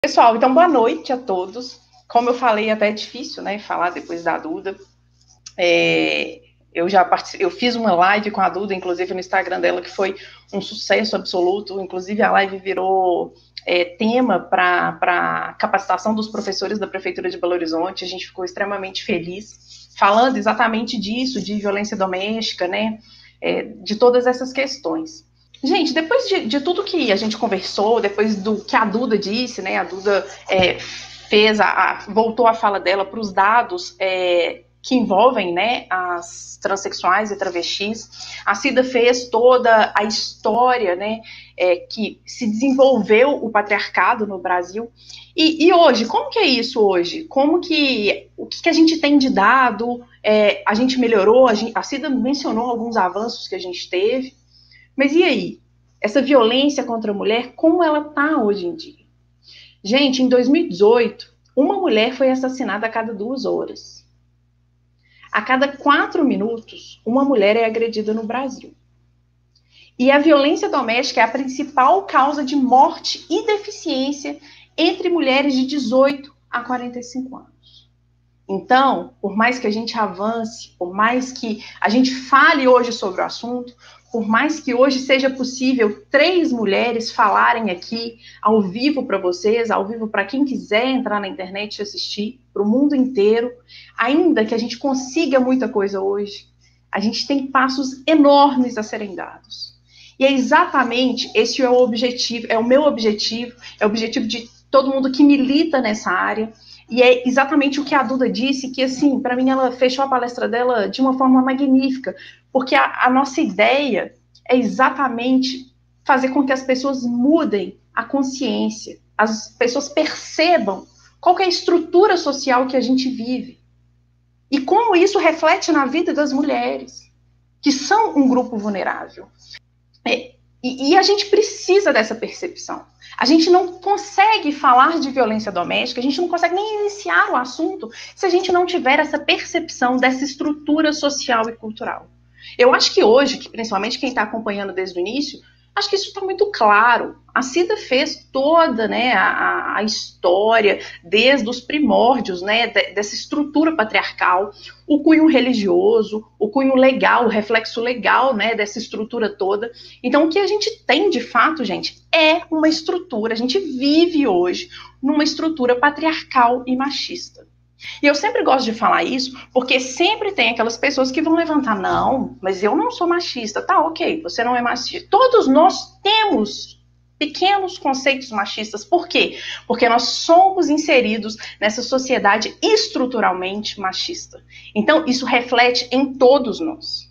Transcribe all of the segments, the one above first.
Pessoal, então boa noite a todos. Como eu falei, até é difícil, né, falar depois da Duda. Eu fiz uma live com a Duda, inclusive no Instagram dela, que foi um sucesso absoluto. Inclusive a live virou tema para capacitação dos professores da Prefeitura de Belo Horizonte. A gente ficou extremamente feliz, falando exatamente disso, de violência doméstica, né, de todas essas questões. Gente, depois de tudo que a gente conversou, depois do que a Duda disse, né, a Duda voltou a fala dela para os dados que envolvem, né, as transexuais e travestis. A Cida fez toda a história, né, que se desenvolveu o patriarcado no Brasil. E hoje, como que é isso hoje? O que a gente tem de dado? A gente melhorou? A Cida mencionou alguns avanços que a gente teve. Mas e aí? Essa violência contra a mulher, como ela está hoje em dia? Gente, em 2018, uma mulher foi assassinada a cada 2 horas. A cada 4 minutos, uma mulher é agredida no Brasil. E a violência doméstica é a principal causa de morte e deficiência entre mulheres de 18 a 45 anos. Então, por mais que a gente avance, por mais que a gente fale hoje sobre o assunto, por mais que hoje seja possível 3 mulheres falarem aqui ao vivo para vocês, ao vivo para quem quiser entrar na internet e assistir, para o mundo inteiro, ainda que a gente consiga muita coisa hoje, a gente tem passos enormes a serem dados. E é exatamente esse o objetivo, é o meu objetivo, é o objetivo de todo mundo que milita nessa área. E é exatamente o que a Duda disse, que, assim, para mim, ela fechou a palestra dela de uma forma magnífica, porque a nossa ideia é exatamente fazer com que as pessoas mudem a consciência, as pessoas percebam qual é a estrutura social que a gente vive e como isso reflete na vida das mulheres, que são um grupo vulnerável. E a gente precisa dessa percepção. A gente não consegue falar de violência doméstica, a gente não consegue nem iniciar o assunto se a gente não tiver essa percepção dessa estrutura social e cultural. Eu acho que hoje, principalmente quem está acompanhando desde o início, acho que isso está muito claro. A Cida fez toda, né, a história, desde os primórdios, né, dessa estrutura patriarcal, o cunho religioso, o cunho legal, o reflexo legal, né, dessa estrutura toda. Então, o que a gente tem, de fato, gente, é uma estrutura, a gente vive hoje numa estrutura patriarcal e machista. E eu sempre gosto de falar isso, porque sempre tem aquelas pessoas que vão levantar, não, mas eu não sou machista. Tá, ok, você não é machista. Todos nós temos pequenos conceitos machistas. Por quê? Porque nós somos inseridos nessa sociedade estruturalmente machista. Então, isso reflete em todos nós.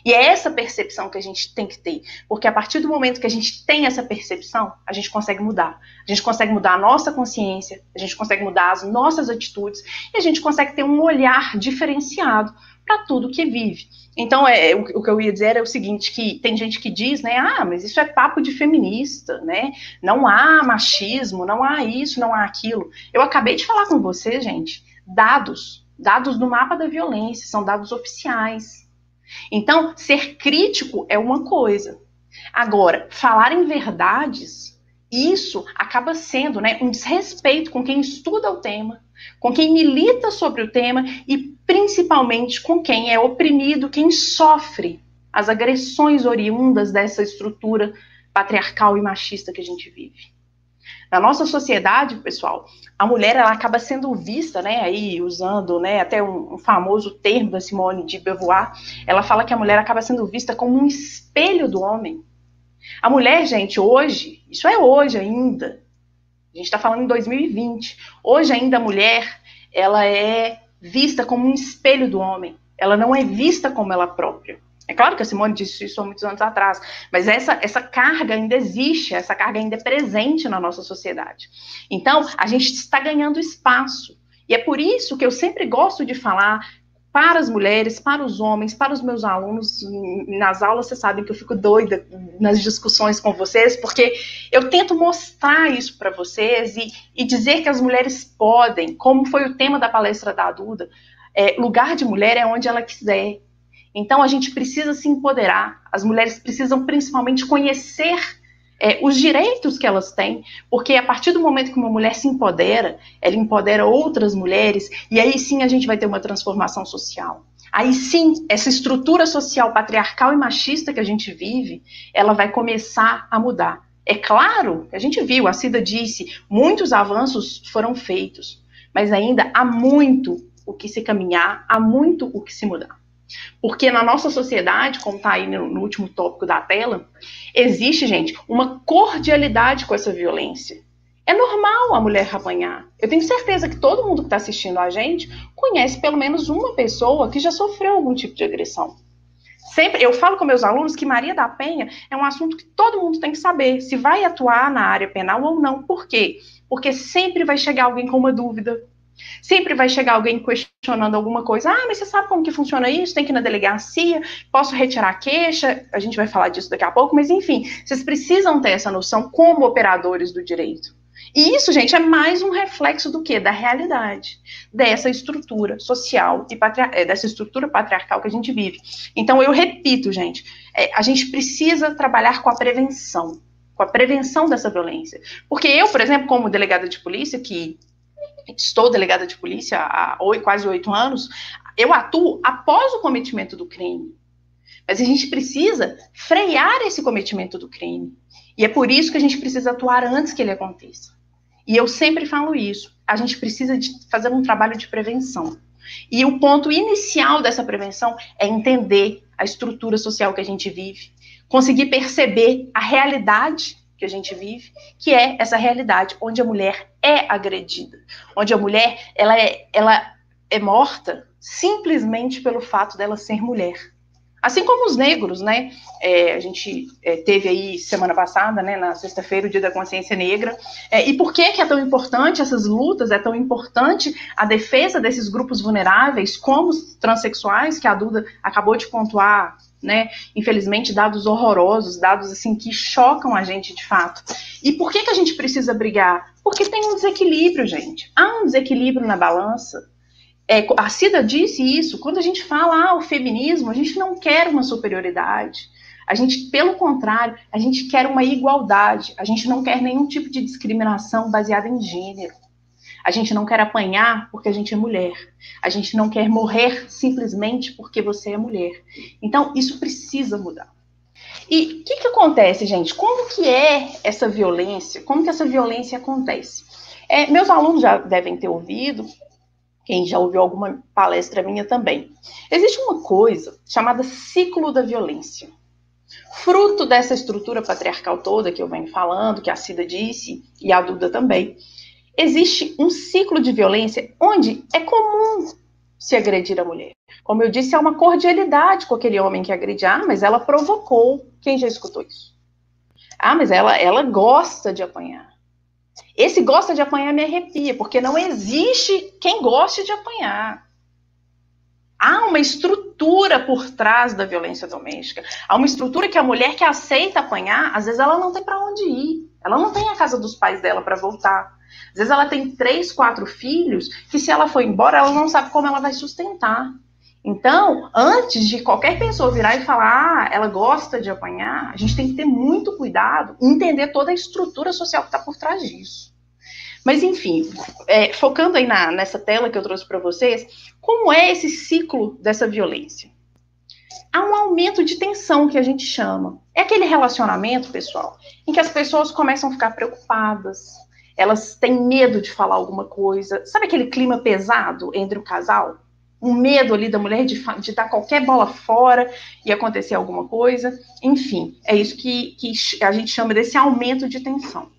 E é essa percepção que a gente tem que ter, porque a partir do momento que a gente tem essa percepção, a gente consegue mudar. A gente consegue mudar a nossa consciência, a gente consegue mudar as nossas atitudes e a gente consegue ter um olhar diferenciado para tudo que vive. Então, o que eu ia dizer é o seguinte, que tem gente que diz, né, mas isso é papo de feminista, né, não há machismo, não há isso, não há aquilo. Eu acabei de falar com você, gente, dados do mapa da violência, são dados oficiais. Então, ser crítico é uma coisa. Agora, falar em verdades, isso acaba sendo, né, um desrespeito com quem estuda o tema, com quem milita sobre o tema e principalmente com quem é oprimido, quem sofre as agressões oriundas dessa estrutura patriarcal e machista que a gente vive. Na nossa sociedade, pessoal, a mulher ela acaba sendo vista, né, aí usando, né, até um famoso termo da Simone de Beauvoir, ela fala que a mulher acaba sendo vista como um espelho do homem. A mulher, gente, hoje, isso é hoje ainda, a gente está falando em 2020, hoje ainda a mulher, ela é vista como um espelho do homem, ela não é vista como ela própria. É claro que a Simone disse isso há muitos anos atrás, mas essa carga ainda existe, essa carga ainda é presente na nossa sociedade. Então, a gente está ganhando espaço. E é por isso que eu sempre gosto de falar para as mulheres, para os homens, para os meus alunos. Nas aulas, vocês sabem que eu fico doida nas discussões com vocês, porque eu tento mostrar isso para vocês e dizer que as mulheres podem, como foi o tema da palestra da Duda, lugar de mulher é onde ela quiser. Então, a gente precisa se empoderar, as mulheres precisam principalmente conhecer os direitos que elas têm, porque a partir do momento que uma mulher se empodera, ela empodera outras mulheres, e aí sim a gente vai ter uma transformação social. Aí sim, essa estrutura social patriarcal e machista que a gente vive, ela vai começar a mudar. É claro, a gente viu, a Cida disse, muitos avanços foram feitos, mas ainda há muito o que se caminhar, há muito o que se mudar. Porque na nossa sociedade, como está aí no último tópico da tela, existe, gente, uma cordialidade com essa violência. É normal a mulher apanhar. Eu tenho certeza que todo mundo que está assistindo a gente conhece pelo menos uma pessoa que já sofreu algum tipo de agressão. Sempre, eu falo com meus alunos que Maria da Penha é um assunto que todo mundo tem que saber, se vai atuar na área penal ou não. Por quê? Porque sempre vai chegar alguém com uma dúvida. Sempre vai chegar alguém questionando alguma coisa. Ah, mas você sabe como que funciona isso? Tem que ir na delegacia, posso retirar a queixa? A gente vai falar disso daqui a pouco, mas enfim, vocês precisam ter essa noção como operadores do direito. E isso, gente, é mais um reflexo do quê? Da realidade, dessa estrutura social e dessa estrutura patriarcal que a gente vive. Então, eu repito, gente, a gente precisa trabalhar com a prevenção dessa violência. Porque eu, por exemplo, como delegada de polícia, que estou delegada de polícia há quase 8 anos, eu atuo após o cometimento do crime. Mas a gente precisa frear esse cometimento do crime. E é por isso que a gente precisa atuar antes que ele aconteça. E eu sempre falo isso. A gente precisa de fazer um trabalho de prevenção. E o ponto inicial dessa prevenção é entender a estrutura social que a gente vive, conseguir perceber a realidade que a gente vive, que é essa realidade onde a mulher é agredida, onde a mulher ela é morta simplesmente pelo fato dela ser mulher. Assim como os negros, né? A gente teve aí semana passada, né, na sexta-feira, o Dia da Consciência Negra. E por que é tão importante essas lutas? É tão importante a defesa desses grupos vulneráveis, como os transexuais, que a Duda acabou de pontuar, né? Infelizmente, dados horrorosos, dados assim que chocam a gente de fato. E por que a gente precisa brigar? Porque tem um desequilíbrio, gente. Há um desequilíbrio na balança. A Cida disse isso, quando a gente fala o feminismo, a gente não quer uma superioridade, a gente, pelo contrário, a gente quer uma igualdade, a gente não quer nenhum tipo de discriminação baseada em gênero, a gente não quer apanhar porque a gente é mulher, a gente não quer morrer simplesmente porque você é mulher. Então, isso precisa mudar. E o que acontece, gente? Como que é essa violência? Como que essa violência acontece? Meus alunos já devem ter ouvido, quem já ouviu alguma palestra minha também. Existe uma coisa chamada ciclo da violência. Fruto dessa estrutura patriarcal toda que eu venho falando, que a Cida disse, e a Duda também, existe um ciclo de violência onde é comum se agredir a mulher. Como eu disse, há uma cordialidade com aquele homem que agride. Mas ela provocou. Quem já escutou isso? Mas ela gosta de apanhar. Esse gosta de apanhar me arrepia, porque não existe quem goste de apanhar. Há uma estrutura por trás da violência doméstica. Há uma estrutura que a mulher que aceita apanhar, às vezes ela não tem para onde ir. Ela não tem a casa dos pais dela para voltar. Às vezes ela tem 3, 4 filhos que, se ela for embora, ela não sabe como ela vai sustentar. Então, antes de qualquer pessoa virar e falar ela gosta de apanhar, a gente tem que ter muito cuidado e entender toda a estrutura social que está por trás disso. Mas, enfim, focando aí nessa tela que eu trouxe para vocês, como é esse ciclo dessa violência? Há um aumento de tensão que a gente chama. É aquele relacionamento, pessoal, em que as pessoas começam a ficar preocupadas, elas têm medo de falar alguma coisa. Sabe aquele clima pesado entre o casal? Um medo ali da mulher de dar qualquer bola fora e acontecer alguma coisa. Enfim, é isso que a gente chama desse aumento de tensão.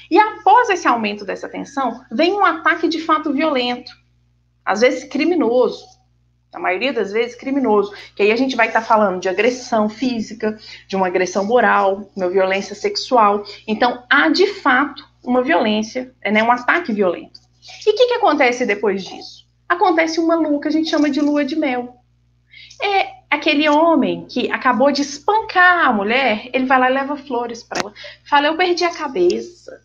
E após esse aumento dessa tensão, vem um ataque de fato violento, às vezes criminoso, na maioria das vezes criminoso, que aí a gente vai estar falando de agressão física, de uma agressão moral, uma violência sexual. Então, há de fato uma violência, um ataque violento. E o que acontece depois disso? Acontece uma lua que a gente chama de lua de mel. É aquele homem que acabou de espancar a mulher, ele vai lá e leva flores para ela. Fala, eu perdi a cabeça.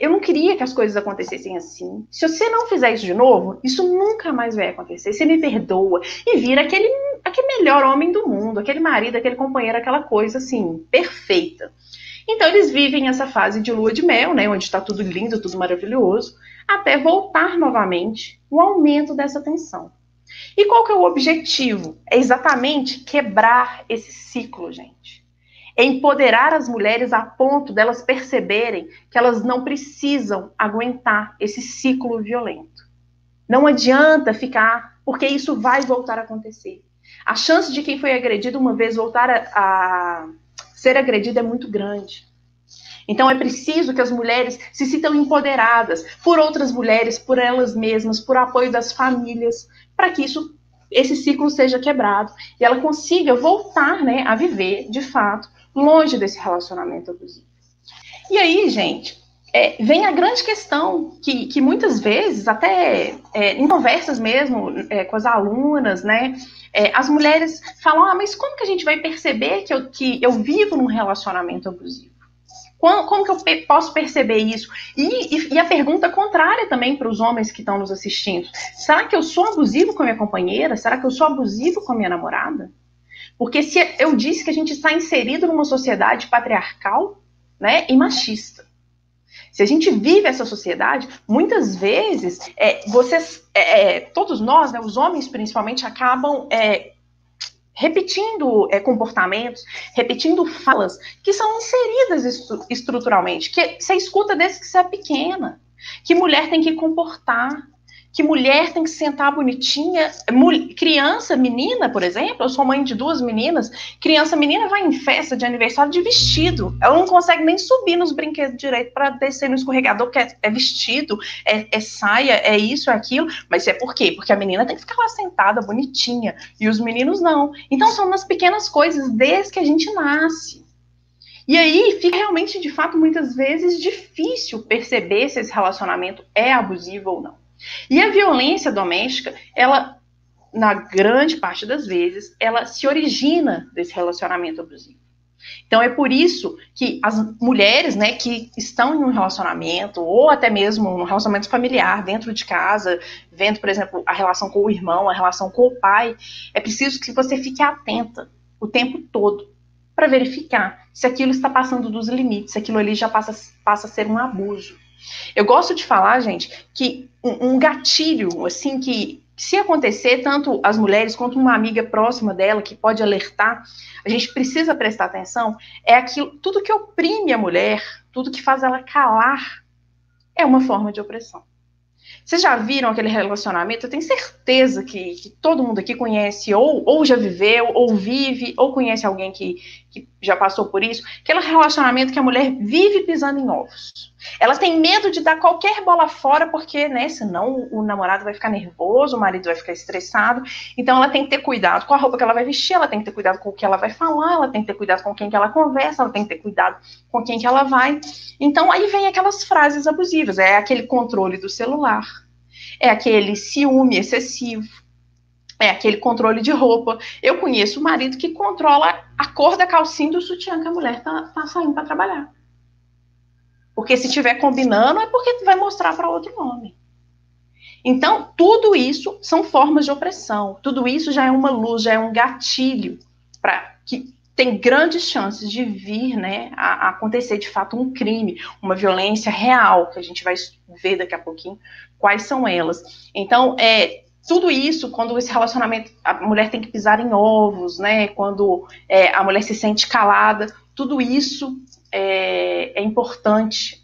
Eu não queria que as coisas acontecessem assim. Se você não fizer isso de novo, isso nunca mais vai acontecer. Você me perdoa. E vira aquele melhor homem do mundo, aquele marido, aquele companheiro, aquela coisa assim, perfeita. Então eles vivem essa fase de lua de mel, né, onde está tudo lindo, tudo maravilhoso, até voltar novamente o aumento dessa tensão. E qual que é o objetivo? É exatamente quebrar esse ciclo, gente. É empoderar as mulheres a ponto delas perceberem que elas não precisam aguentar esse ciclo violento. Não adianta ficar, porque isso vai voltar a acontecer. A chance de quem foi agredido uma vez voltar a ser agredido é muito grande. Então é preciso que as mulheres se sintam empoderadas por outras mulheres, por elas mesmas, por apoio das famílias, para que esse ciclo seja quebrado e ela consiga voltar, né, a viver, de fato, longe desse relacionamento abusivo. E aí, gente, vem a grande questão que muitas vezes, até em conversas mesmo com as alunas, né, as mulheres falam, mas como que a gente vai perceber que eu vivo num relacionamento abusivo? Como que eu posso perceber isso? E a pergunta contrária também para os homens que estão nos assistindo. Será que eu sou abusivo com a minha companheira? Será que eu sou abusivo com a minha namorada? Porque se eu disse que a gente está inserido numa sociedade patriarcal, né, e machista. Se a gente vive essa sociedade, muitas vezes, todos nós, né, os homens principalmente, acabam repetindo comportamentos, repetindo falas que são inseridas estruturalmente, que você escuta desde que você é pequena, que mulher tem que comportar, que mulher tem que sentar bonitinha. Criança, menina, por exemplo, eu sou mãe de 2 meninas, criança, menina vai em festa de aniversário de vestido, ela não consegue nem subir nos brinquedos direito para descer no escorregador, porque é vestido, é saia, é isso, é aquilo, mas é por quê? Porque a menina tem que ficar lá sentada, bonitinha, e os meninos não. Então são nas pequenas coisas, desde que a gente nasce. E aí fica realmente, de fato, muitas vezes difícil perceber se esse relacionamento é abusivo ou não. E a violência doméstica, ela, na grande parte das vezes, ela se origina desse relacionamento abusivo. Então é por isso que as mulheres, né, que estão em um relacionamento, ou até mesmo um relacionamento familiar, dentro de casa, vendo, por exemplo, a relação com o irmão, a relação com o pai, é preciso que você fique atenta o tempo todo para verificar se aquilo está passando dos limites, se aquilo ali já passa a ser um abuso. Eu gosto de falar, gente, que um gatilho, assim, que se acontecer, tanto as mulheres quanto uma amiga próxima dela que pode alertar, a gente precisa prestar atenção, é aquilo, tudo que oprime a mulher, tudo que faz ela calar, é uma forma de opressão. Vocês já viram aquele relacionamento? Eu tenho certeza que todo mundo aqui conhece, ou já viveu, ou vive, ou conhece alguém que já passou por isso. Aquele relacionamento que a mulher vive pisando em ovos. Ela tem medo de dar qualquer bola fora, porque, né, senão o namorado vai ficar nervoso, o marido vai ficar estressado. Então ela tem que ter cuidado com a roupa que ela vai vestir, ela tem que ter cuidado com o que ela vai falar, ela tem que ter cuidado com quem que ela conversa, ela tem que ter cuidado com quem que ela vai. Então aí vem aquelas frases abusivas, é aquele controle do celular, é aquele ciúme excessivo, é aquele controle de roupa. Eu conheço o marido que controla a cor da calcinha do sutiã que a mulher tá saindo para trabalhar. Porque se estiver combinando, é porque vai mostrar para outro homem. Então, tudo isso são formas de opressão. Tudo isso já é uma luz, já é um gatilho para que tem grandes chances de vir, né, a acontecer de fato um crime, uma violência real, que a gente vai ver daqui a pouquinho quais são elas. Então, tudo isso, quando esse relacionamento, a mulher tem que pisar em ovos, né, quando a mulher se sente calada, tudo isso é importante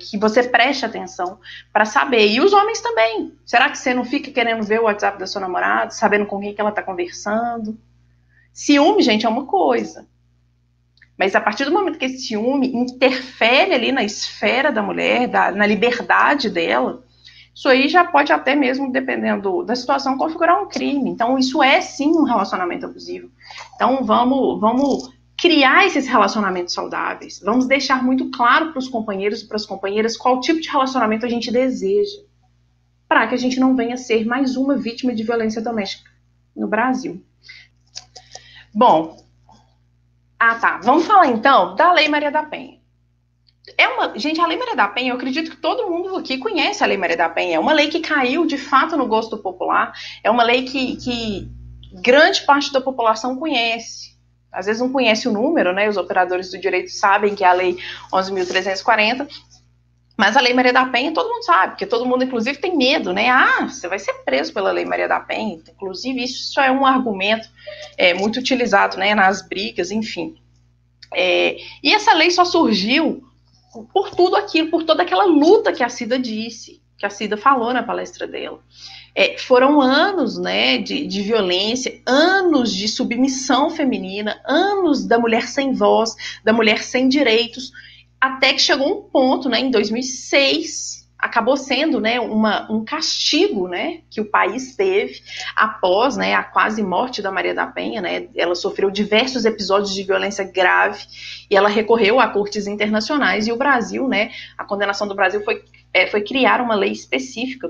que você preste atenção para saber. E os homens também. Será que você não fica querendo ver o WhatsApp da sua namorada, sabendo com quem que ela está conversando? Ciúme, gente, é uma coisa. Mas a partir do momento que esse ciúme interfere ali na esfera da mulher, na liberdade dela, isso aí já pode até mesmo, dependendo da situação, configurar um crime. Então, isso é sim um relacionamento abusivo. Então, vamos criar esses relacionamentos saudáveis. Vamos deixar muito claro para os companheiros e para as companheiras qual tipo de relacionamento a gente deseja, para que a gente não venha ser mais uma vítima de violência doméstica no Brasil. Bom, vamos falar então da Lei Maria da Penha. Gente, a Lei Maria da Penha, eu acredito que todo mundo aqui conhece a Lei Maria da Penha. É uma lei que caiu de fato no gosto popular, é uma lei que grande parte da população conhece. às vezes não conhece o número, né? Os operadores do direito sabem que é a Lei 11.340, mas a Lei Maria da Penha todo mundo sabe, porque todo mundo, inclusive, tem medo, né? Ah, você vai ser preso pela Lei Maria da Penha. Inclusive, isso é um argumento muito utilizado, né, nas brigas, enfim. E essa lei só surgiu por tudo aquilo, por toda aquela luta que a Cida disse, que a Cida falou na palestra dela. Foram anos, né, de violência, anos de submissão feminina, anos da mulher sem voz, da mulher sem direitos, até que chegou um ponto, né, em 2006, acabou sendo, né, um castigo, né, que o país teve após, né, a quase morte da Maria da Penha, né, ela sofreu diversos episódios de violência grave e ela recorreu a cortes internacionais, e o Brasil, né, a condenação do Brasil foi criar uma lei específica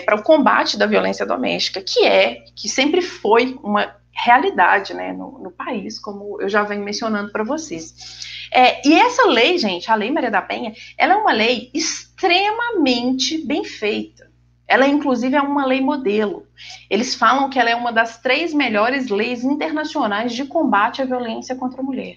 para o combate da violência doméstica, que sempre foi uma realidade, né, no país, como eu já venho mencionando para vocês. E essa lei, gente, a Lei Maria da Penha, ela é uma lei extremamente bem feita. Ela, inclusive, é uma lei modelo. Eles falam que ela é uma das 3 melhores leis internacionais de combate à violência contra a mulher.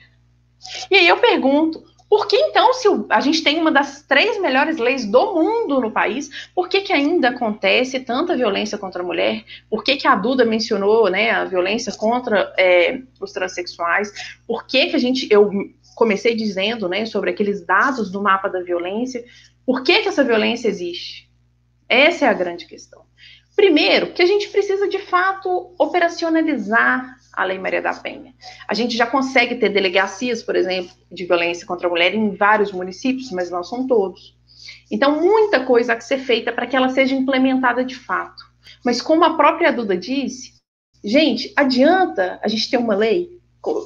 E aí eu pergunto, por que então, se a gente tem uma das 3 melhores leis do mundo no país, por que ainda acontece tanta violência contra a mulher? Por que a Duda mencionou, né, a violência contra os transexuais? Por que eu comecei dizendo, né, sobre aqueles dados do mapa da violência? Por que essa violência existe? Essa é a grande questão. Primeiro, que a gente precisa, de fato, operacionalizar a Lei Maria da Penha. A gente já consegue ter delegacias, por exemplo, de violência contra a mulher em vários municípios, mas não são todos. Então, muita coisa há que ser feita para que ela seja implementada de fato. Mas como a própria Duda disse, gente, adianta a gente ter uma lei?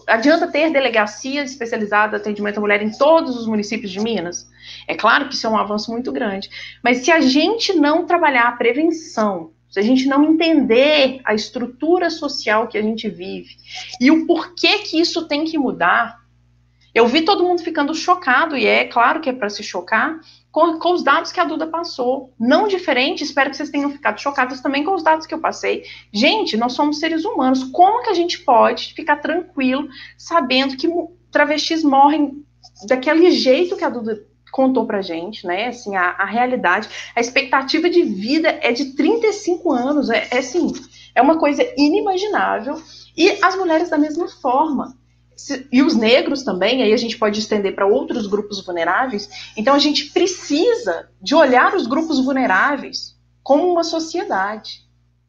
Adianta ter delegacia especializada de atendimento à mulher em todos os municípios de Minas? É claro que isso é um avanço muito grande. Mas se a gente não trabalhar a prevenção, se a gente não entender a estrutura social que a gente vive e o porquê que isso tem que mudar, eu vi todo mundo ficando chocado, e é claro que é para se chocar, com os dados que a Duda passou. Não diferente, espero que vocês tenham ficado chocados também com os dados que eu passei. Gente, nós somos seres humanos. Como que a gente pode ficar tranquilo sabendo que travestis morrem daquele jeito que a Duda contou pra gente, né? Assim, a realidade, a expectativa de vida é de 35 anos. Assim, é uma coisa inimaginável. E as mulheres da mesma forma. E os negros também, aí a gente pode estender para outros grupos vulneráveis. Então a gente precisa de olhar os grupos vulneráveis como uma sociedade.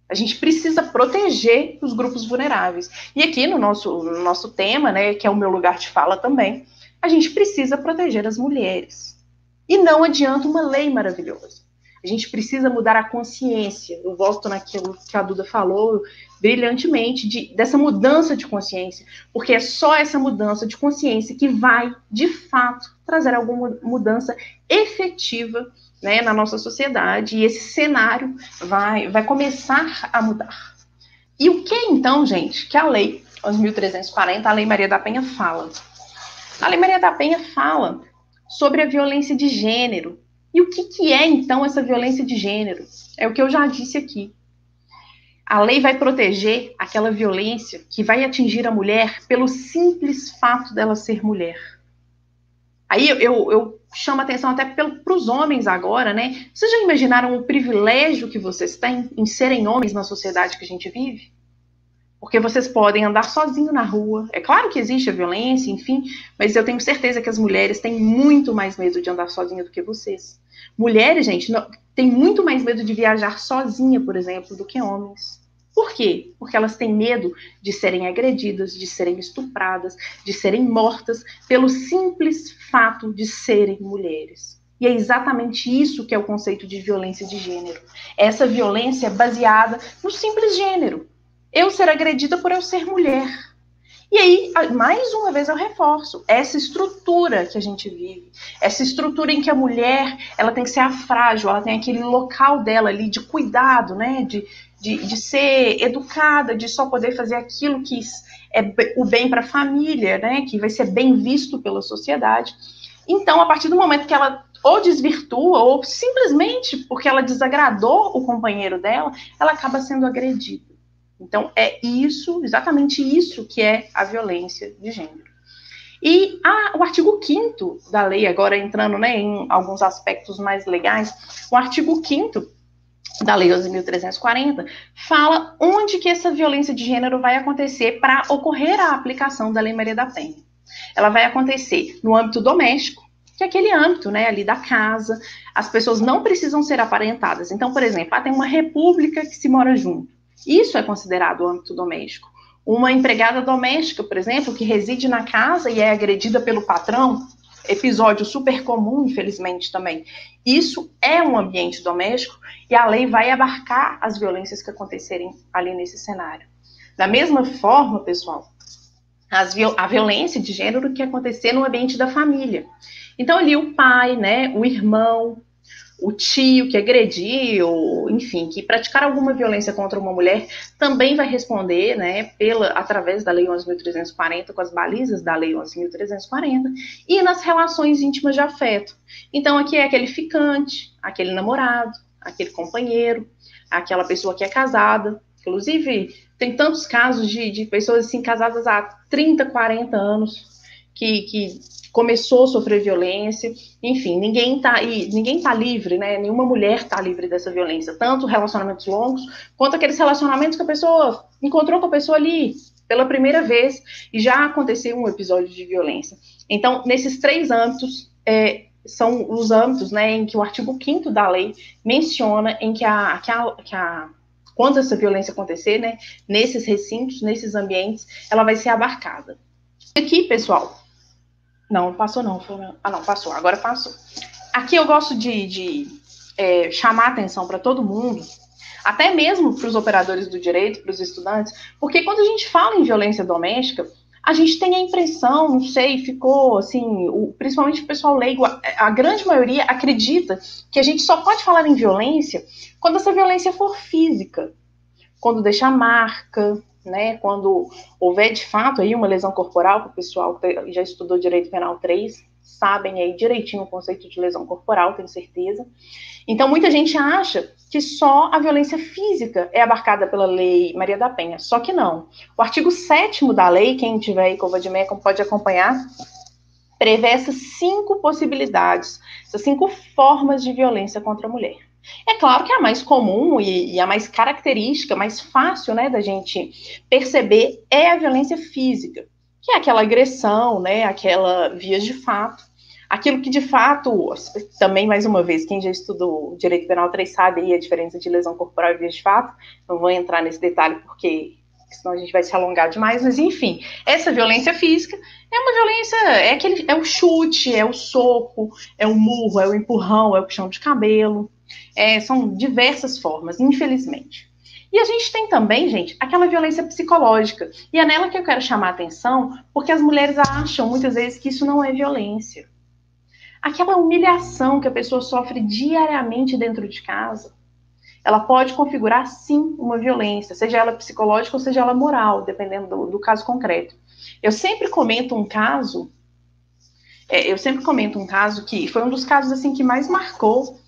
A gente precisa proteger os grupos vulneráveis. E aqui no nosso tema, né, que é o meu lugar de fala também, a gente precisa proteger as mulheres. E não adianta uma lei maravilhosa. A gente precisa mudar a consciência. Eu volto naquilo que a Duda falou brilhantemente, dessa mudança de consciência, porque é só essa mudança de consciência que vai, de fato, trazer alguma mudança efetiva, né, na nossa sociedade, e esse cenário vai começar a mudar. E o que, então, gente, que a Lei 11.340, a Lei Maria da Penha, fala? A Lei Maria da Penha fala sobre a violência de gênero. E o que é, então, essa violência de gênero? É o que eu já disse aqui. A lei vai proteger aquela violência que vai atingir a mulher pelo simples fato dela ser mulher. Aí eu chamo a atenção até para os homens agora, né? Vocês já imaginaram o privilégio que vocês têm em serem homens na sociedade que a gente vive? Porque vocês podem andar sozinhos na rua. É claro que existe a violência, enfim, mas eu tenho certeza que as mulheres têm muito mais medo de andar sozinhas do que vocês. Mulheres, gente, têm muito mais medo de viajar sozinha, por exemplo, do que homens. Por quê? Porque elas têm medo de serem agredidas, de serem estupradas, de serem mortas pelo simples fato de serem mulheres. E é exatamente isso que é o conceito de violência de gênero. Essa violência é baseada no simples gênero. Eu ser agredida por eu ser mulher. E aí, mais uma vez eu reforço, essa estrutura que a gente vive, essa estrutura em que a mulher, ela tem que ser a frágil, ela tem aquele local dela ali de cuidado, né, de ser educada, de só poder fazer aquilo que é o bem para a família, né, que vai ser bem visto pela sociedade. Então, a partir do momento que ela ou desvirtua, ou simplesmente porque ela desagradou o companheiro dela, ela acaba sendo agredida. Então, é isso, exatamente isso que é a violência de gênero. E o artigo 5º da lei, agora entrando, né, em alguns aspectos mais legais, o artigo 5º da Lei 11.340 fala onde que essa violência de gênero vai acontecer para ocorrer a aplicação da Lei Maria da Penha. Ela vai acontecer no âmbito doméstico, que é aquele âmbito, né, ali da casa. As pessoas não precisam ser aparentadas. Então, por exemplo, tem uma república que se mora junto. Isso é considerado o âmbito doméstico. Uma empregada doméstica, por exemplo, que reside na casa e é agredida pelo patrão, episódio super comum, infelizmente, também. Isso é um ambiente doméstico e a lei vai abarcar as violências que acontecerem ali nesse cenário. Da mesma forma, pessoal, a violência de gênero que acontecer no ambiente da família. Então, ali o pai, né, o irmão, o tio que agrediu, enfim, que praticar alguma violência contra uma mulher, também vai responder, né, através da Lei 11.340, com as balizas da Lei 11.340, e nas relações íntimas de afeto. Então, aqui é aquele ficante, aquele namorado, aquele companheiro, aquela pessoa que é casada. Inclusive, tem tantos casos de pessoas assim, casadas há 30, 40 anos, que começou a sofrer violência, enfim, ninguém tá livre, né? Nenhuma mulher tá livre dessa violência, tanto relacionamentos longos, quanto aqueles relacionamentos que a pessoa encontrou com a pessoa ali pela primeira vez e já aconteceu um episódio de violência. Então, nesses 3 âmbitos, são os âmbitos, né, em que o artigo 5º da lei menciona em que quando essa violência acontecer, né, nesses recintos, nesses ambientes, ela vai ser abarcada. Aqui, pessoal, não passou não. Não, passou, agora passou. Aqui eu gosto de chamar a atenção para todo mundo, até mesmo para os operadores do direito, para os estudantes, porque quando a gente fala em violência doméstica, a gente tem a impressão, não sei, ficou assim, principalmente o pessoal leigo, a grande maioria acredita que a gente só pode falar em violência quando essa violência for física, quando deixar marca, né, quando houver de fato aí uma lesão corporal, que o pessoal que já estudou Direito Penal 3 sabem aí direitinho o conceito de lesão corporal, tenho certeza. Então, muita gente acha que só a violência física é abarcada pela Lei Maria da Penha, só que não. O artigo 7º da lei, quem tiver aí com o Vadimecum pode acompanhar, prevê essas 5 possibilidades, essas 5 formas de violência contra a mulher. É claro que a mais comum e a mais característica, mais fácil, né, da gente perceber é a violência física, que é aquela agressão, né, aquela vias de fato, aquilo que de fato, também mais uma vez, quem já estudou Direito Penal 3 sabe aí a diferença de lesão corporal e vias de fato, não vou entrar nesse detalhe porque senão a gente vai se alongar demais, mas enfim, essa violência física é uma violência, é o chute, é o soco, é o murro, é o empurrão, é o puxão de cabelo. São diversas formas, infelizmente. E a gente tem também, gente, aquela violência psicológica. E é nela que eu quero chamar a atenção, porque as mulheres acham muitas vezes que isso não é violência. Aquela humilhação que a pessoa sofre diariamente dentro de casa, ela pode configurar, sim, uma violência, seja ela psicológica ou seja ela moral, dependendo do caso concreto. Eu sempre comento um caso que foi um dos casos assim, que mais marcou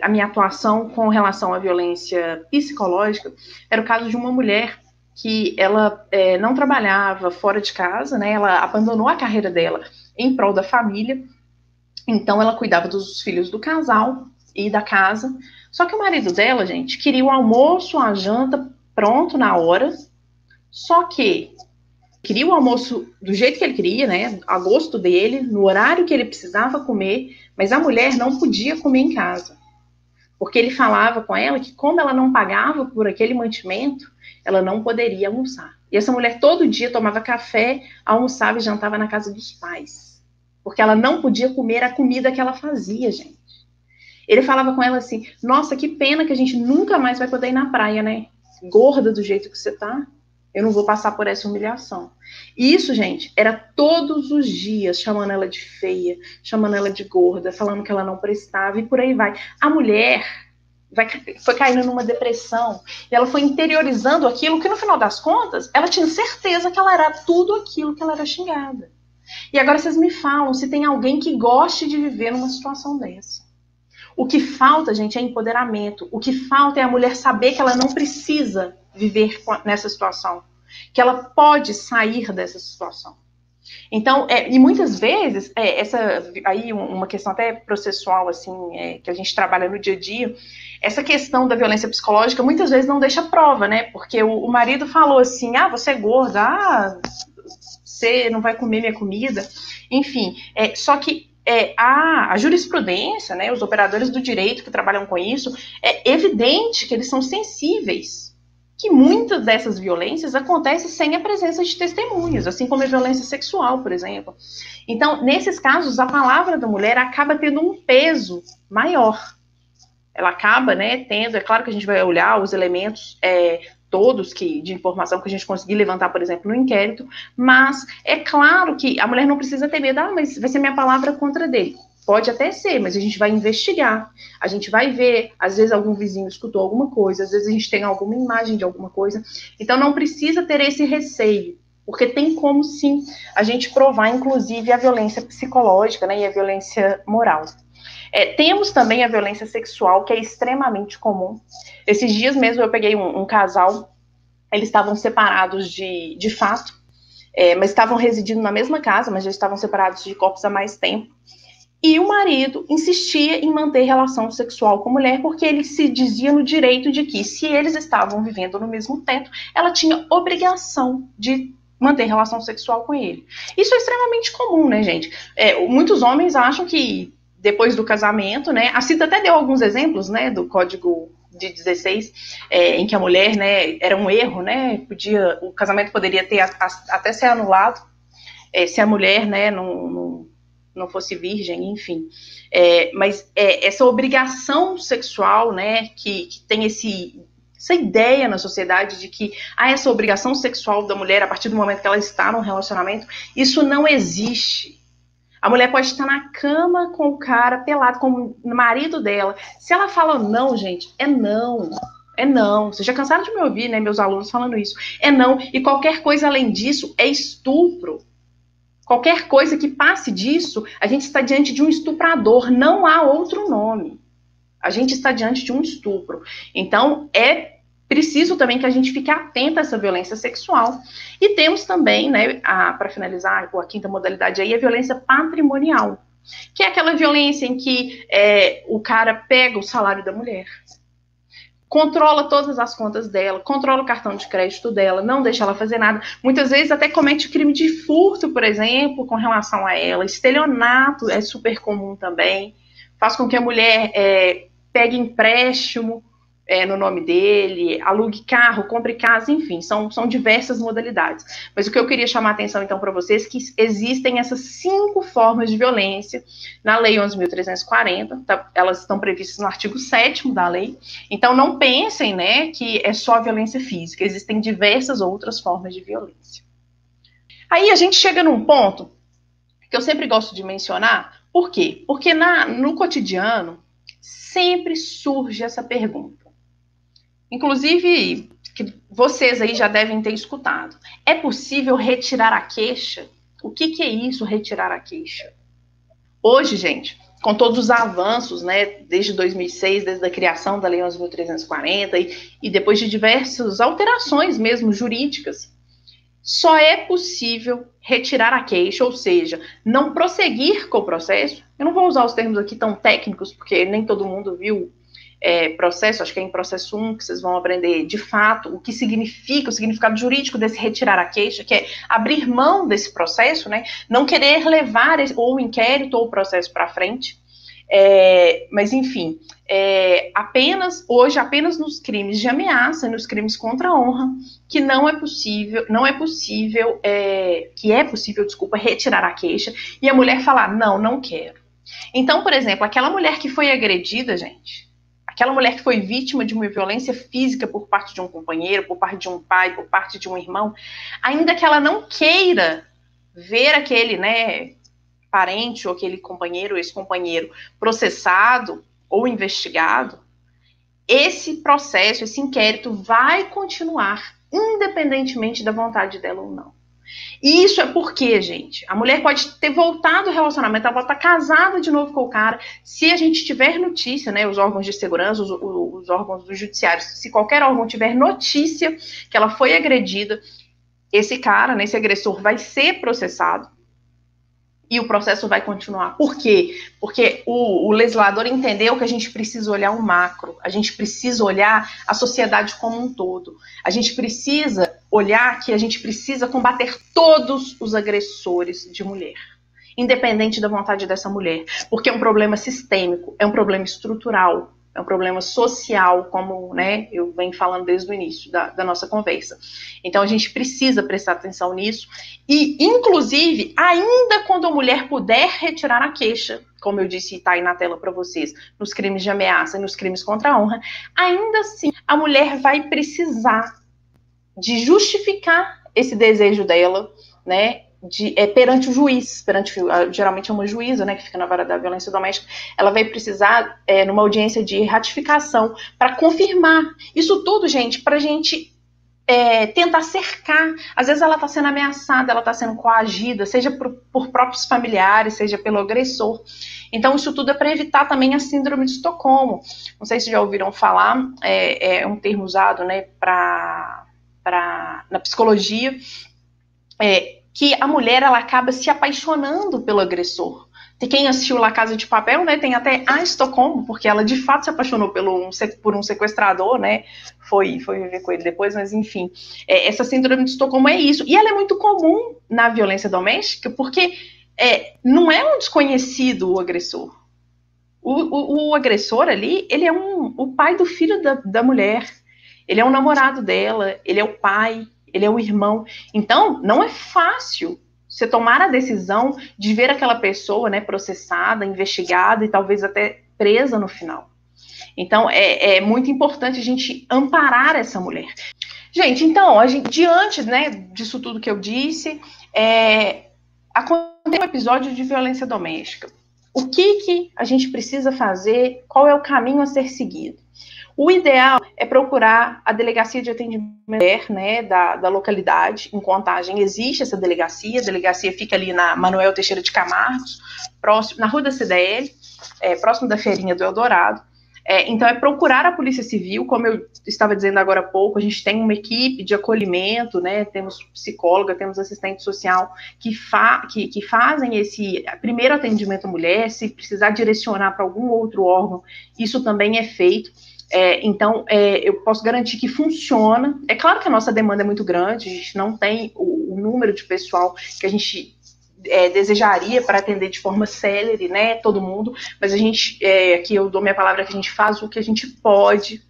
a minha atuação com relação à violência psicológica. Era o caso de uma mulher que ela não trabalhava fora de casa, né? Ela abandonou a carreira dela em prol da família, então ela cuidava dos filhos do casal e da casa, só que o marido dela, gente, queria o almoço, a janta pronto na hora, só que queria o almoço do jeito que ele queria, né, a gosto dele, no horário que ele precisava comer, mas a mulher não podia comer em casa. Porque ele falava com ela que como ela não pagava por aquele mantimento, ela não poderia almoçar. E essa mulher todo dia tomava café, almoçava e jantava na casa dos pais. Porque ela não podia comer a comida que ela fazia, gente. Ele falava com ela assim, nossa, que pena que a gente nunca mais vai poder ir na praia, né? Gorda do jeito que você tá. Eu não vou passar por essa humilhação. E isso, gente, era todos os dias chamando ela de feia, chamando ela de gorda, falando que ela não prestava e por aí vai. A mulher foi caindo numa depressão e ela foi interiorizando aquilo que, no final das contas, ela tinha certeza que ela era tudo aquilo que ela era xingada. E agora vocês me falam se tem alguém que goste de viver numa situação dessa. O que falta, gente, é empoderamento. O que falta é a mulher saber que ela não precisa viver nessa situação, que ela pode sair dessa situação. Então, e muitas vezes, essa aí uma questão até processual, assim, que a gente trabalha no dia a dia, essa questão da violência psicológica muitas vezes não deixa prova, né? Porque o marido falou assim, você é gorda, você não vai comer minha comida, enfim, só que a jurisprudência, né, os operadores do direito que trabalham com isso, é evidente que eles são sensíveis, que muitas dessas violências acontecem sem a presença de testemunhas, assim como a violência sexual, por exemplo. Então, nesses casos, a palavra da mulher acaba tendo um peso maior. Ela acaba, né, tendo, é claro que a gente vai olhar os elementos todos de informação que a gente conseguir levantar, por exemplo, no inquérito, mas é claro que a mulher não precisa ter medo, mas vai ser minha palavra contra dele. Pode até ser, mas a gente vai investigar, a gente vai ver, às vezes algum vizinho escutou alguma coisa, às vezes a gente tem alguma imagem de alguma coisa, então não precisa ter esse receio, porque tem como sim a gente provar, inclusive, a violência psicológica, né, e a violência moral. Temos também a violência sexual, que é extremamente comum. Esses dias mesmo eu peguei um casal, eles estavam separados de fato, mas estavam residindo na mesma casa, mas já estavam separados de corpos há mais tempo. E o marido insistia em manter relação sexual com a mulher, porque ele se dizia no direito de que, se eles estavam vivendo no mesmo teto, ela tinha obrigação de manter relação sexual com ele. Isso é extremamente comum, né, gente? Muitos homens acham que depois do casamento, né, a Cida até deu alguns exemplos, né, do Código de 16, em que a mulher, né, era um erro, né, o casamento poderia ter até ser anulado, se a mulher, né, não fosse virgem, enfim. Mas essa obrigação sexual, né, que tem essa ideia na sociedade de que há essa obrigação sexual da mulher a partir do momento que ela está num relacionamento, isso não existe. A mulher pode estar na cama com o cara pelado, com o marido dela. Se ela fala não, gente, é não. É não. Vocês já cansaram de me ouvir, né, meus alunos falando isso. É não. E qualquer coisa além disso é estupro. Qualquer coisa que passe disso, a gente está diante de um estuprador. Não há outro nome. A gente está diante de um estupro. Então, preciso também que a gente fique atento a essa violência sexual. E temos também, né, para finalizar, a quinta modalidade aí, a violência patrimonial, que é aquela violência em que o cara pega o salário da mulher, controla todas as contas dela, controla o cartão de crédito dela, não deixa ela fazer nada. Muitas vezes até comete crime de furto, por exemplo, com relação a ela. Estelionato é super comum também. Faz com que a mulher pegue empréstimo no nome dele, alugue carro, compre casa, enfim, são diversas modalidades. Mas o que eu queria chamar a atenção, então, para vocês é que existem essas 5 formas de violência na Lei 11.340, elas estão previstas no artigo 7º da lei, então não pensem, né, que é só violência física, existem diversas outras formas de violência. Aí a gente chega num ponto que eu sempre gosto de mencionar, por quê? Porque no cotidiano sempre surge essa pergunta. Inclusive, que vocês aí já devem ter escutado. É possível retirar a queixa? O que é isso, retirar a queixa? Hoje, gente, com todos os avanços, né, desde 2006, desde a criação da Lei 11.340 e depois de diversas alterações mesmo jurídicas, só é possível retirar a queixa, ou seja, não prosseguir com o processo. Eu não vou usar os termos aqui tão técnicos, porque nem todo mundo viu processo, acho que é em processo 1 que vocês vão aprender de fato o que significa, o significado jurídico desse retirar a queixa, que é abrir mão desse processo, né, não querer levar ou o inquérito ou o processo para frente, mas enfim, apenas nos crimes de ameaça, nos crimes contra a honra, que é possível, retirar a queixa e a mulher falar, não quero. Então, por exemplo, aquela mulher que foi agredida, gente, aquela mulher que foi vítima de uma violência física por parte de um companheiro, por parte de um pai, por parte de um irmão, ainda que ela não queira ver aquele, né, parente ou aquele companheiro, ex-companheiro processado ou investigado, esse processo, esse inquérito vai continuar, independentemente da vontade dela ou não. E isso é porque, gente, a mulher pode ter voltado ao relacionamento, ela pode estar casada de novo com o cara. Se a gente tiver notícia, né, os órgãos de segurança, os órgãos do judiciário, se qualquer órgão tiver notícia que ela foi agredida, esse cara, né, esse agressor, vai ser processado. E o processo vai continuar. Por quê? Porque o legislador entendeu que a gente precisa olhar o macro, a gente precisa olhar a sociedade como um todo. A gente precisa olhar que a gente precisa combater todos os agressores de mulher, independente da vontade dessa mulher. Porque é um problema sistêmico, é um problema estrutural, é um problema social, como, né, eu venho falando desde o início da nossa conversa. Então, a gente precisa prestar atenção nisso e, inclusive, ainda quando a mulher puder retirar a queixa, como eu disse e está aí na tela para vocês, nos crimes de ameaça e nos crimes contra a honra, ainda assim, a mulher vai precisar de justificar esse desejo dela, né, perante o juiz, geralmente é uma juíza, né, que fica na vara da violência doméstica, ela vai precisar, numa audiência de ratificação, para confirmar isso tudo, gente, para a gente tentar cercar. Às vezes ela está sendo ameaçada, ela está sendo coagida, seja por próprios familiares, seja pelo agressor. Então, isso tudo é para evitar também a síndrome de Estocolmo. Não sei se já ouviram falar, é um termo usado, né, na psicologia, que a mulher ela acaba se apaixonando pelo agressor. Tem quem assistiu La Casa de Papel, né, tem até a Estocolmo, porque ela de fato se apaixonou por um sequestrador, né, foi viver com ele depois, mas enfim, essa síndrome de Estocolmo é isso, e ela é muito comum na violência doméstica, porque não é um desconhecido o agressor. O agressor ali, ele é o pai do filho da mulher, ele é o namorado dela, ele é o pai, ele é o irmão. Então, não é fácil você tomar a decisão de ver aquela pessoa, né, processada, investigada e talvez até presa no final. Então, é muito importante a gente amparar essa mulher. Gente, então, diante, né, disso tudo que eu disse, aconteceu um episódio de violência doméstica. O que a gente precisa fazer? Qual é o caminho a ser seguido? O ideal é procurar a delegacia de atendimento né, da localidade, em Contagem. Existe essa delegacia, a delegacia fica ali na Manuel Teixeira de Camargos, na Rua da CDL, próximo da Feirinha do Eldorado. Então, é procurar a Polícia Civil, como eu estava dizendo agora há pouco, a gente tem uma equipe de acolhimento, né, temos psicóloga, temos assistente social que fazem esse primeiro atendimento à mulher. Se precisar direcionar para algum outro órgão, isso também é feito. Então, eu posso garantir que funciona. É claro que a nossa demanda é muito grande, a gente não tem o número de pessoal que a gente desejaria para atender de forma célere, né, todo mundo, mas a gente, aqui eu dou minha palavra que a gente faz o que a gente pode.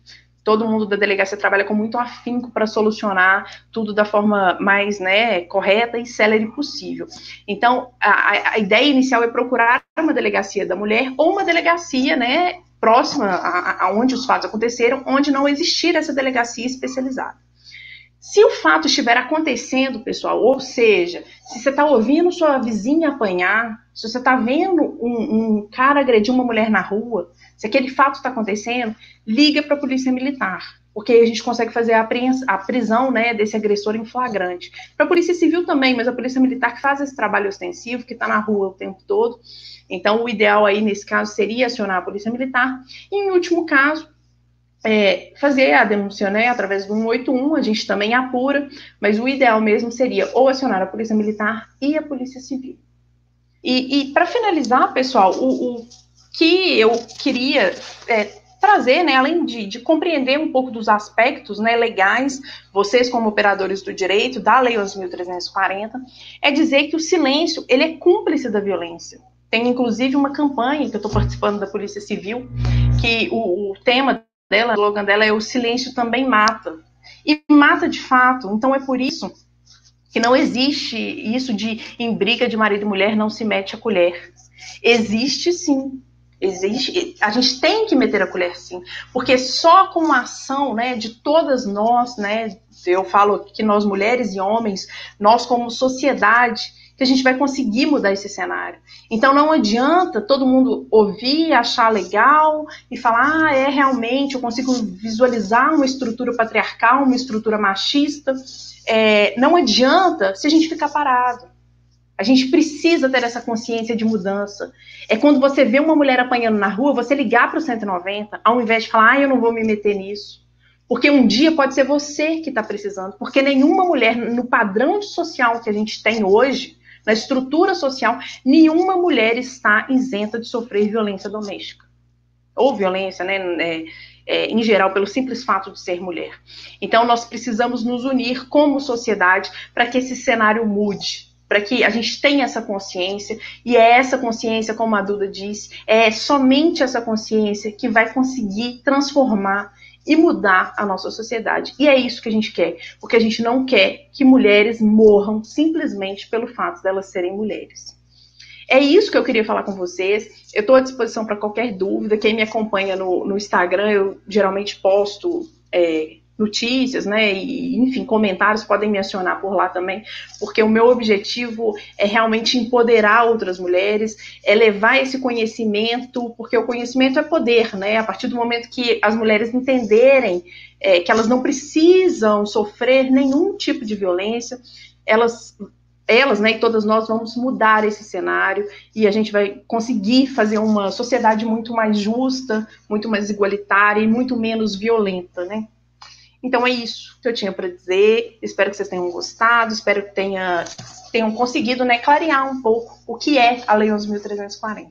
Todo mundo da delegacia trabalha com muito afinco para solucionar tudo da forma mais, né, correta e célere possível. Então, a ideia inicial é procurar uma delegacia da mulher ou uma delegacia, né, próxima aonde os fatos aconteceram, onde não existir essa delegacia especializada. Se o fato estiver acontecendo, pessoal, ou seja, se você está ouvindo sua vizinha apanhar, se você está vendo um cara agredir uma mulher na rua, se aquele fato está acontecendo, liga para a Polícia Militar, porque a gente consegue fazer a prisão, né, desse agressor em flagrante. Para a Polícia Civil também, mas a Polícia Militar que faz esse trabalho ostensivo, que está na rua o tempo todo. Então, o ideal aí, nesse caso, seria acionar a Polícia Militar. E, em último caso, fazer a denúncia, né, através do 181, a gente também apura, mas o ideal mesmo seria ou acionar a Polícia Militar e a Polícia Civil. E para finalizar, pessoal, o que eu queria trazer, né, além de compreender um pouco dos aspectos, né, legais, vocês como operadores do direito, da Lei 11.340, é dizer que o silêncio, ele é cúmplice da violência. Tem, inclusive, uma campanha que eu estou participando da Polícia Civil, que o tema dela, o slogan dela é "O silêncio também mata". E mata de fato. Então, é por isso que não existe isso de em briga de marido e mulher não se mete a colher. Existe sim. Existe, a gente tem que meter a colher sim, porque só com a ação, né, de todas nós, né, eu falo que nós mulheres e homens, nós como sociedade, que a gente vai conseguir mudar esse cenário. Então não adianta todo mundo ouvir, achar legal e falar, realmente, eu consigo visualizar uma estrutura patriarcal, uma estrutura machista. Não adianta se a gente ficar parado. A gente precisa ter essa consciência de mudança. É quando você vê uma mulher apanhando na rua, você ligar para o 190, ao invés de falar, eu não vou me meter nisso. Porque um dia pode ser você que está precisando. Porque nenhuma mulher, no padrão social que a gente tem hoje, na estrutura social, nenhuma mulher está isenta de sofrer violência doméstica. Ou violência, né, em geral, pelo simples fato de ser mulher. Então, nós precisamos nos unir como sociedade para que esse cenário mude, para que a gente tenha essa consciência, e é essa consciência, como a Duda disse, é somente essa consciência que vai conseguir transformar e mudar a nossa sociedade. E é isso que a gente quer, porque a gente não quer que mulheres morram simplesmente pelo fato delas serem mulheres. É isso que eu queria falar com vocês. Eu estou à disposição para qualquer dúvida. Quem me acompanha no Instagram, eu geralmente posto notícias, né, e, enfim, comentários, podem me acionar por lá também, porque o meu objetivo é realmente empoderar outras mulheres, é levar esse conhecimento, porque o conhecimento é poder, né, a partir do momento que as mulheres entenderem que elas não precisam sofrer nenhum tipo de violência, elas, né, e todas nós vamos mudar esse cenário e a gente vai conseguir fazer uma sociedade muito mais justa, muito mais igualitária e muito menos violenta, né. Então é isso que eu tinha para dizer, espero que vocês tenham gostado, espero que tenham conseguido, né, clarear um pouco o que é a Lei 11.340.